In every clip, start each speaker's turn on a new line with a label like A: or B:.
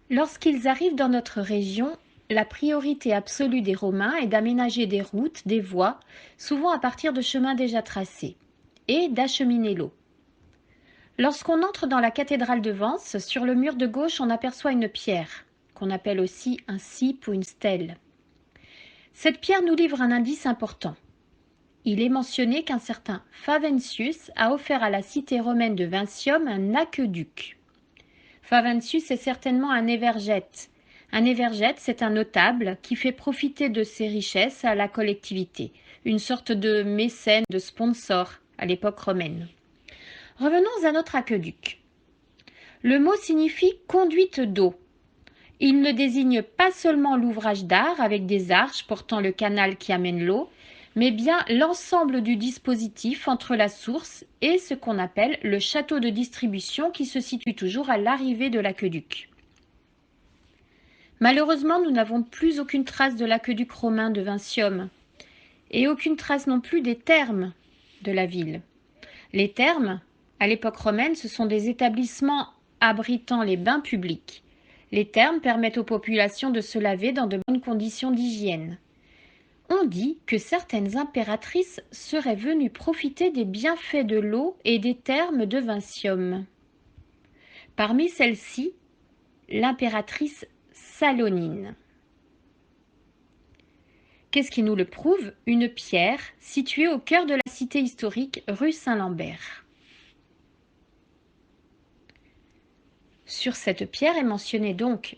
A: Lorsqu'ils arrivent dans notre région, la priorité absolue des Romains est d'aménager des routes, des voies, souvent à partir de chemins déjà tracés, et d'acheminer l'eau. Lorsqu'on entre dans la cathédrale de Vence, sur le mur de gauche, on aperçoit une pierre, qu'on appelle aussi un cippe ou une stèle. Cette pierre nous livre un indice important. Il est mentionné qu'un certain Faventius a offert à la cité romaine de Vincium un aqueduc. Faventius est certainement un évergète. Un évergète, c'est un notable qui fait profiter de ses richesses à la collectivité, une sorte de mécène, de sponsor à l'époque romaine. Revenons à notre aqueduc. Le mot signifie conduite d'eau. Il ne désigne pas seulement l'ouvrage d'art avec des arches portant le canal qui amène l'eau, mais bien l'ensemble du dispositif entre la source et ce qu'on appelle le château de distribution qui se situe toujours à l'arrivée de l'aqueduc. Malheureusement, nous n'avons plus aucune trace de l'aqueduc romain de Vincium et aucune trace non plus des thermes de la ville. Les thermes, à l'époque romaine, ce sont des établissements abritant les bains publics. Les thermes permettent aux populations de se laver dans de bonnes conditions d'hygiène. On dit que certaines impératrices seraient venues profiter des bienfaits de l'eau et des thermes de Vincium. Parmi celles-ci, l'impératrice Salonine. Qu'est-ce qui nous le prouve? Une pierre située au cœur de la cité historique, rue Saint-Lambert. Sur cette pierre est mentionnée donc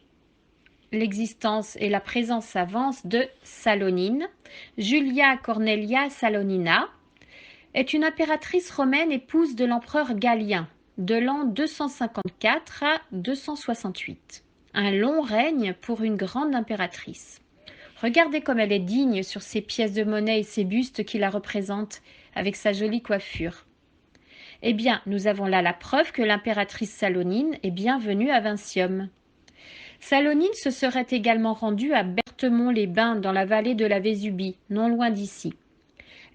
A: l'existence et la présence à Vence de Salonine. Julia Cornelia Salonina est une impératrice romaine épouse de l'empereur Galien de l'an 254 à 268. Un long règne pour une grande impératrice. Regardez comme elle est digne sur ses pièces de monnaie et ses bustes qui la représentent avec sa jolie coiffure. Eh bien, nous avons là la preuve que l'impératrice Salonine est bien venue à Vincium. Salonine se serait également rendue à Berthemont-les-Bains dans la vallée de la Vésubie, non loin d'ici.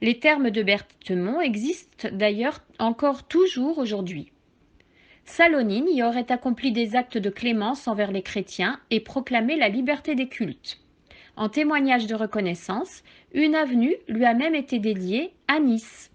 A: Les thermes de Berthemont existent d'ailleurs encore toujours aujourd'hui. Salonine y aurait accompli des actes de clémence envers les chrétiens et proclamé la liberté des cultes. En témoignage de reconnaissance, une avenue lui a même été dédiée à Nice.